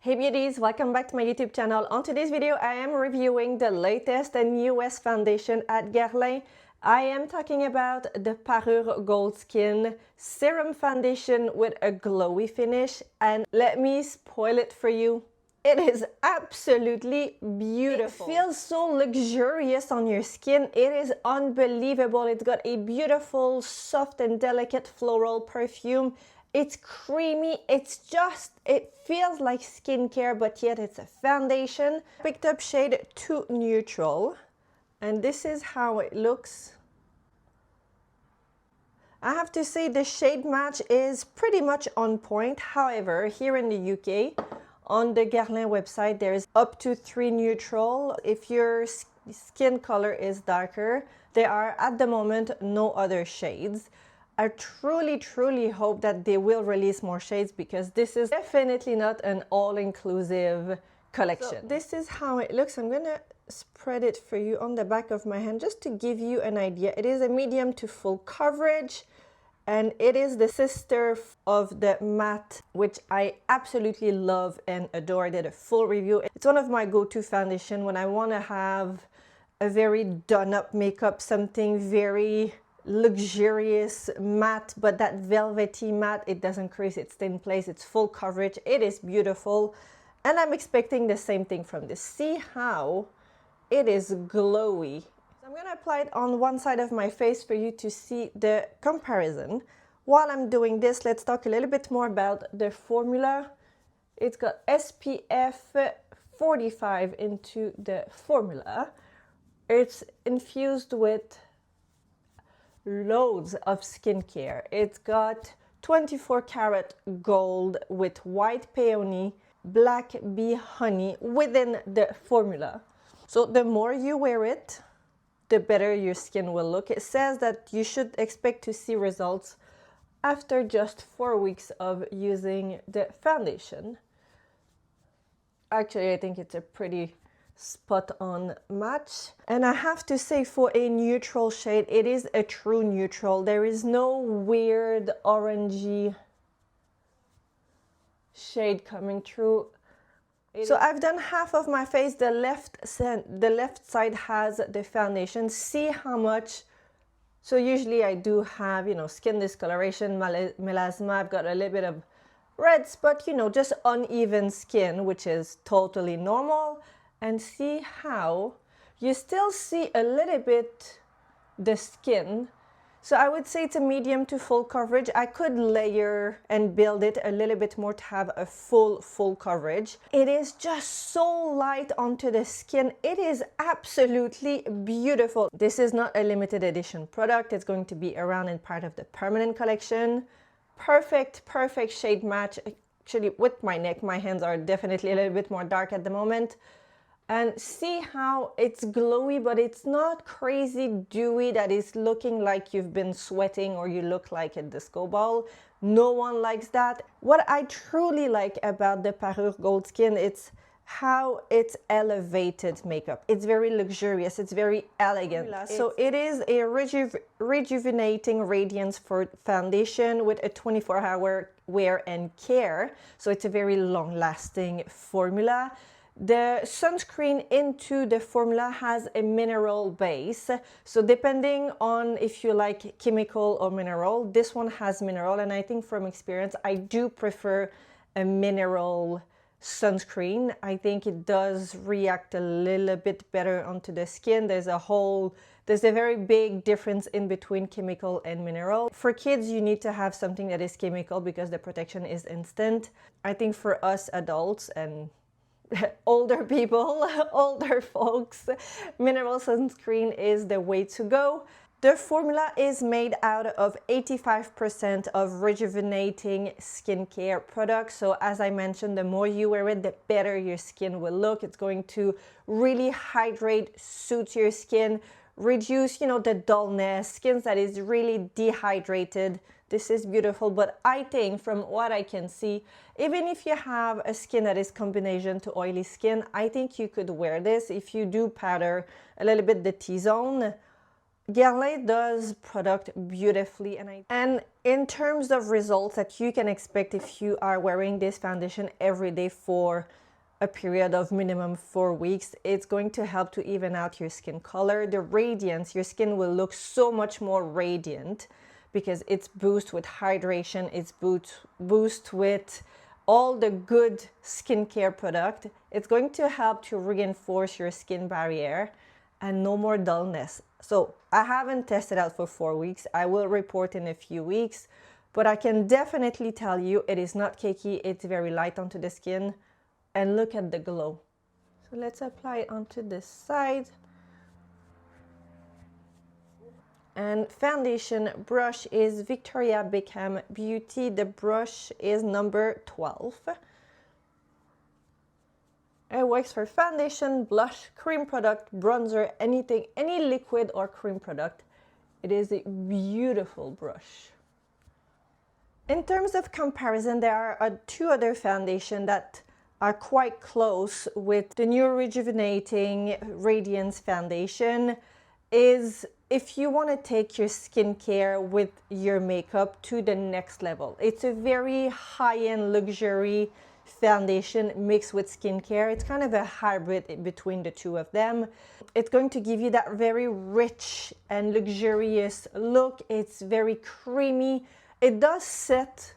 Hey beauties, welcome back to my YouTube channel. On today's video, I am reviewing the latest and newest foundation at Guerlain. I am talking about the Parure Gold Skin Serum Foundation with a glowy finish. And let me spoil it for you. It is absolutely beautiful. It feels so luxurious on your skin. It is unbelievable. It's got a beautiful, soft and delicate floral perfume. It's creamy. It feels like skincare, but yet it's a foundation. Picked up shade 2 Neutral, and this is how it looks. I have to say the shade match is pretty much on point. However, here in the UK, on the Guerlain website, there is up to 3 Neutral. If your skin color is darker, there are at the moment no other shades. I truly hope that they will release more shades because this is definitely not an all-inclusive collection. So this is how it looks. I'm gonna spread it for you on the back of my hand just to give you an idea. It is a medium to full coverage, and it is the sister of the matte, which I absolutely love and adore. I did a full review. It's one of my go-to foundation when I want to have a very done-up makeup, something very luxurious matte, but that velvety matte. It doesn't crease, it stays in place, it's full coverage, it is beautiful, and I'm expecting the same thing from this. See how it is glowy. I'm gonna apply it on one side of my face for you to see the comparison. While I'm doing this, let's talk a little bit more about the formula. It's got SPF 45 into the formula. It's infused with loads of skincare. It's got 24 karat gold with white peony, black bee honey within the formula. So the more you wear it, the better your skin will look. It says that you should expect to see results after just 4 weeks of using the foundation. Actually, I think it's a pretty spot on match, and I have to say, for a neutral shade, it is a true neutral. There is no weird orangey shade coming through. So I've done half of my face. The left side has the foundation. See how much. So usually I do have, you know, skin discoloration, melasma. I've got a little bit of red spot, you know, just uneven skin, which is totally normal. And see how you still see a little bit the skin. So I would say it's a medium to full coverage. I could layer and build it a little bit more to have a full coverage. It is just so light onto the skin. It is absolutely beautiful. This is not a limited edition product. It's going to be around in part of the permanent collection. Perfect shade match. Actually, with my neck, my hands are definitely a little bit more dark at the moment. And see how it's glowy, but it's not crazy dewy that is looking like you've been sweating or you look like a disco ball. No one likes that. What I truly like about the Parure Gold Skin, it's how it's elevated makeup. It's very luxurious, it's very elegant. So it is a rejuvenating radiance for foundation with a 24-hour wear and care. So it's a very long-lasting formula. The sunscreen into the formula has a mineral base. So depending on if you like chemical or mineral, this one has mineral. And I think from experience, I do prefer a mineral sunscreen. I think it does react a little bit better onto the skin. There's a very big difference in between chemical and mineral. For kids, you need to have something that is chemical because the protection is instant. I think for us adults and older people, older folks, mineral sunscreen is the way to go. The formula is made out of 85% of rejuvenating skincare products. So as I mentioned, the more you wear it, the better your skin will look. It's going to really hydrate, suit your skin, reduce, you know, the dullness, skin that is really dehydrated. This is beautiful, but I think from what I can see, even if you have a skin that is combination to oily skin, I think you could wear this. If you do powder a little bit the T-zone, Guerlain does product beautifully, and in terms of results that you can expect if you are wearing this foundation every day for a period of minimum 4 weeks, it's going to help to even out your skin color. The radiance, your skin will look so much more radiant because it's boost with hydration, it's boost with all the good skincare product. It's going to help to reinforce your skin barrier and no more dullness. So I haven't tested out for 4 weeks. I will report in a few weeks, but I can definitely tell you it is not cakey. It's very light onto the skin, and look at the glow. So let's apply it onto this side. And foundation brush is Victoria Beckham Beauty. The brush is number 12. It works for foundation, blush, cream product, bronzer, anything, any liquid or cream product. It is a beautiful brush. In terms of comparison, there are 2 other foundations that are quite close with the new rejuvenating radiance foundation. Is if you want to take your skincare with your makeup to the next level. It's a very high-end luxury foundation mixed with skincare. It's kind of a hybrid between the 2 of them. It's going to give you that very rich and luxurious look. It's very creamy. It does set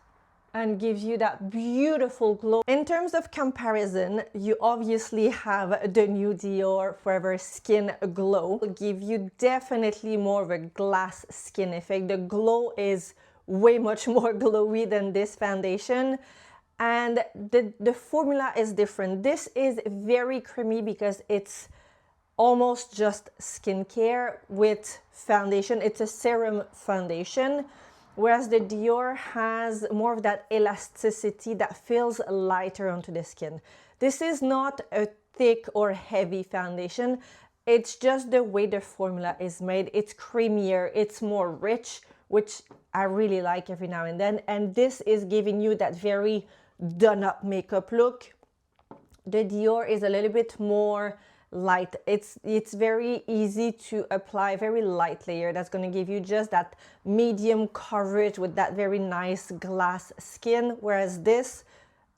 and gives you that beautiful glow. In terms of comparison, you obviously have the new Dior Forever Skin Glow. It will give you definitely more of a glass skin effect. The glow is way much more glowy than this foundation, and the formula is different. This is very creamy because it's almost just skincare with foundation. It's a serum foundation, whereas the Dior has more of that elasticity that feels lighter onto the skin. This is not a thick or heavy foundation. It's just the way the formula is made. It's creamier, it's more rich, which I really like every now and then. And this is giving you that very done up makeup look. The Dior is a little bit more light. It's very easy to apply, very light layer that's going to give you just that medium coverage with that very nice glass skin, whereas this,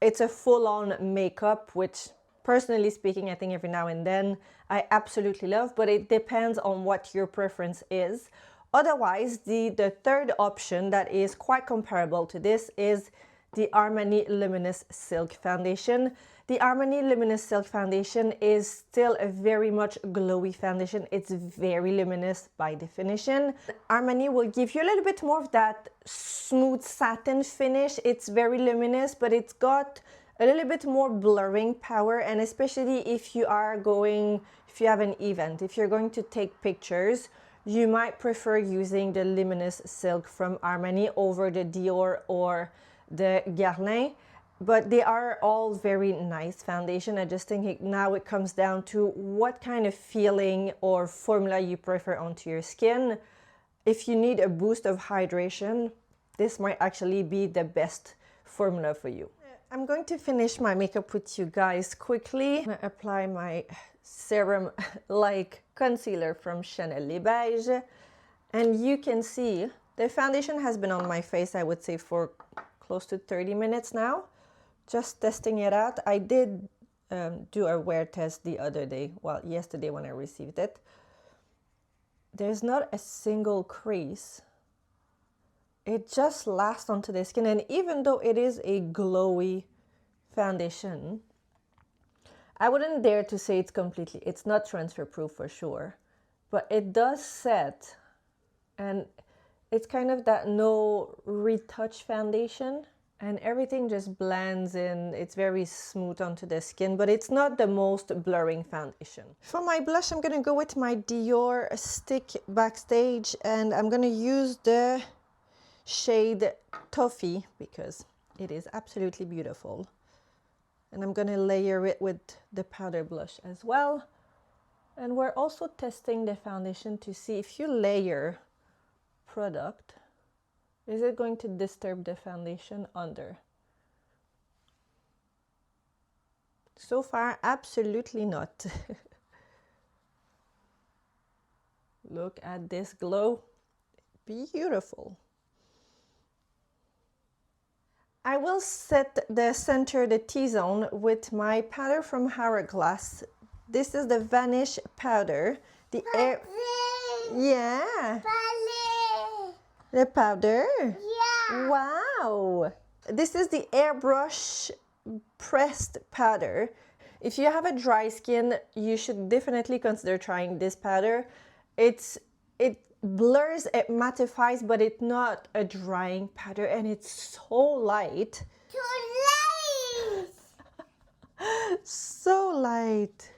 it's a full-on makeup, which personally speaking, I think every now and then I absolutely love, but it depends on what your preference is. Otherwise, the third option that is quite comparable to this is the Armani Luminous Silk Foundation. The Armani Luminous Silk Foundation is still a very much glowy foundation. It's very luminous by definition. Armani will give you a little bit more of that smooth satin finish. It's very luminous, but it's got a little bit more blurring power, and especially if you have an event, if you're going to take pictures, you might prefer using the Luminous Silk from Armani over the Dior or the Guerlain. But they are all very nice foundation. I just think now it comes down to what kind of feeling or formula you prefer onto your skin. If you need a boost of hydration, this might actually be the best formula for you. I'm going to finish my makeup with you guys quickly. I'm going to apply my serum like concealer from Chanel Les Beiges. And you can see the foundation has been on my face, I would say, for close to 30 minutes now. Just testing it out. I did do a wear test the other day, well, yesterday when I received it. There's not a single crease. It just lasts onto the skin, and even though it is a glowy foundation, I wouldn't dare to say it's not transfer proof for sure, but it does set, and it's kind of that no retouch foundation. And everything just blends in. It's very smooth onto the skin, but it's not the most blurring foundation. For my blush, I'm gonna go with my Dior Stick Backstage, and I'm gonna use the shade Toffee because it is absolutely beautiful. And I'm gonna layer it with the powder blush as well. And we're also testing the foundation to see if you layer product, is it going to disturb the foundation under? So far, absolutely not. Look at this glow. Beautiful. I will set the center, the T-zone, with my powder from Hours². This is the Vanish powder. The air... Yeah. The powder? Yeah. Wow. This is the airbrush pressed powder. If you have a dry skin, you should definitely consider trying this powder. It blurs, it mattifies, but it's not a drying powder, and it's so light. So light. So light.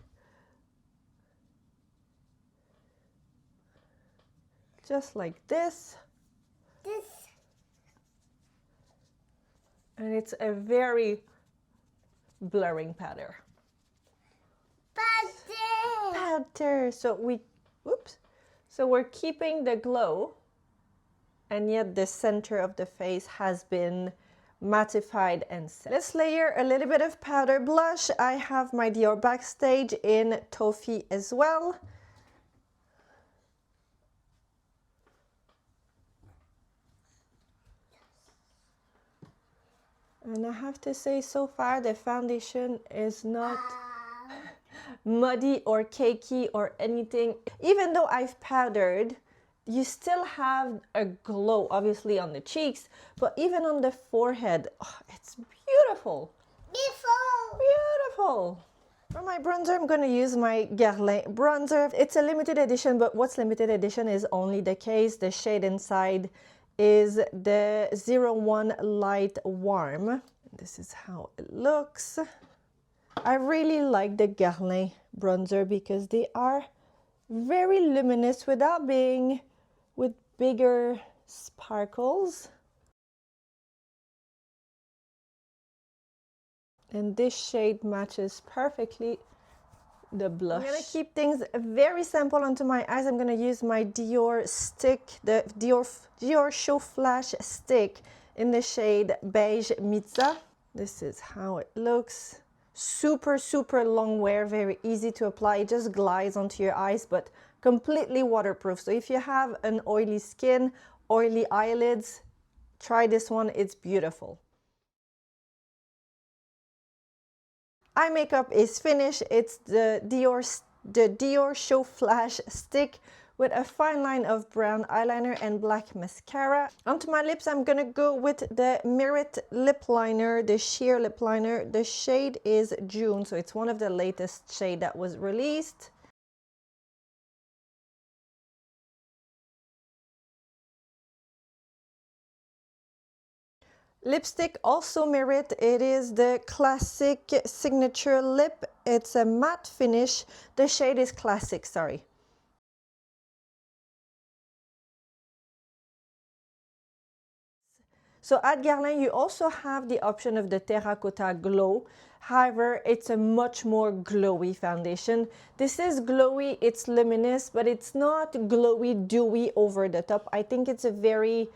Just like this. And it's a very blurring powder. Powder. So we're keeping the glow, and yet the center of the face has been mattified and set. Let's layer a little bit of powder blush. I have my Dior Backstage in Toffee as well. And I have to say, so far the foundation is not muddy or cakey or anything. Even though I've powdered, you still have a glow, obviously on the cheeks, but even on the forehead, oh, it's beautiful. Beautiful. For my bronzer, I'm going to use my Guerlain bronzer. It's a limited edition, but what's limited edition is only the case. The shade inside is the 01 Light Warm. This is how it looks. I really like the Guerlain bronzer because they are very luminous without being with bigger sparkles. And this shade matches perfectly the blush. I'm gonna keep things very simple onto my eyes. I'm gonna use my Dior stick, the Dior Show Flash stick in the shade Beige Mitza. This is how it looks. Super, super long wear, very easy to apply. It just glides onto your eyes, but completely waterproof. So if you have an oily skin, oily eyelids, try this one, it's beautiful. Eye makeup is finished. It's the Dior Show Flash stick with a fine line of brown eyeliner and black mascara. Onto my lips, I'm gonna go with the Merit lip liner, the sheer lip liner. The shade is June, so it's one of the latest shade that was released. Lipstick, also Merit. It is the classic signature lip. It's a matte finish. The shade is Classic, sorry. So at Guerlain, you also have the option of the Terracotta Glow. However, it's a much more glowy foundation. This is glowy, it's luminous, but it's not glowy, dewy over the top. I think it's a very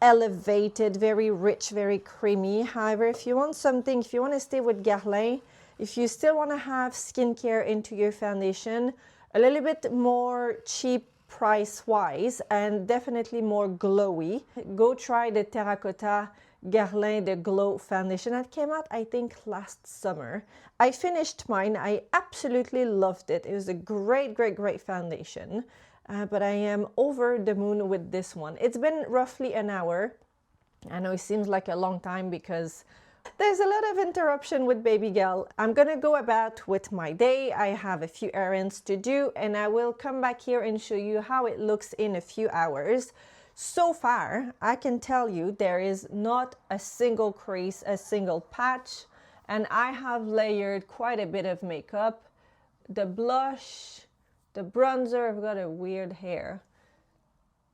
elevated, very rich, very creamy. However, if you want something, if you want to stay with Guerlain, if you still want to have skincare into your foundation, a little bit more cheap price-wise and definitely more glowy, go try the Terracotta Guerlain The Glow foundation that came out, I think, last summer. I finished mine. I absolutely loved it. It was a great, great, great foundation. But I am over the moon with this one. It's been roughly an hour. I know it seems like a long time because there's a lot of interruption with baby girl. I'm gonna go about with my day. I have a few errands to do, and I will come back here and show you how it looks in a few hours. So far, I can tell you there is not a single crease, a single patch, and I have layered quite a bit of makeup. The blush, the bronzer, I've got a weird hair.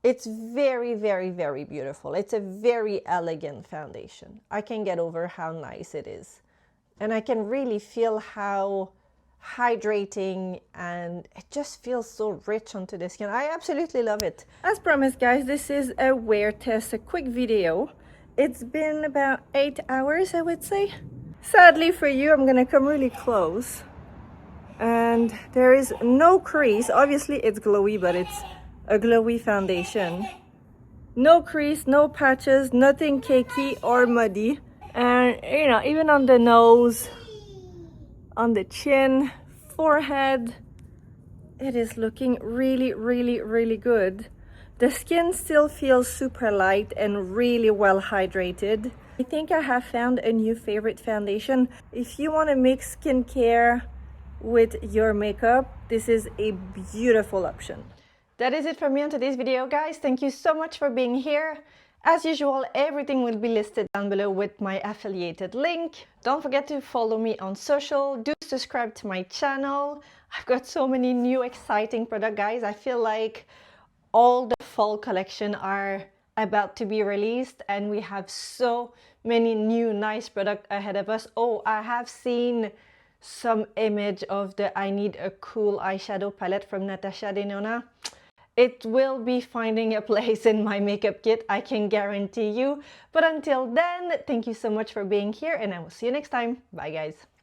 It's very, very, very beautiful. It's a very elegant foundation. I can get over how nice it is. And I can really feel how hydrating, and it just feels so rich onto the skin. I absolutely love it. As promised, guys, this is a wear test, a quick video. It's been about 8 hours, I would say. Sadly for you, I'm gonna come really close. And there is no crease. Obviously it's glowy, but it's a glowy foundation. No crease, no patches, nothing cakey or muddy. And you know, even on the nose, on the chin, forehead, it is looking really, really, really good. The skin still feels super light and really well hydrated. I think I have found a new favorite foundation. If you want to mix skincare with your makeup, this is a beautiful option. That is it for me on today's video, guys. Thank you so much for being here. As usual, everything will be listed down below with my affiliated link. Don't forget to follow me on social. Do subscribe to my channel. I've got so many new exciting products, guys. I feel like all the fall collection are about to be released and we have so many new nice products ahead of us. Oh, I have seen some image of the I Need a Cool eyeshadow palette from Natasha Denona. It will be finding a place in my makeup kit, I can guarantee you. But until then, thank you so much for being here and I will see you next time. Bye, guys.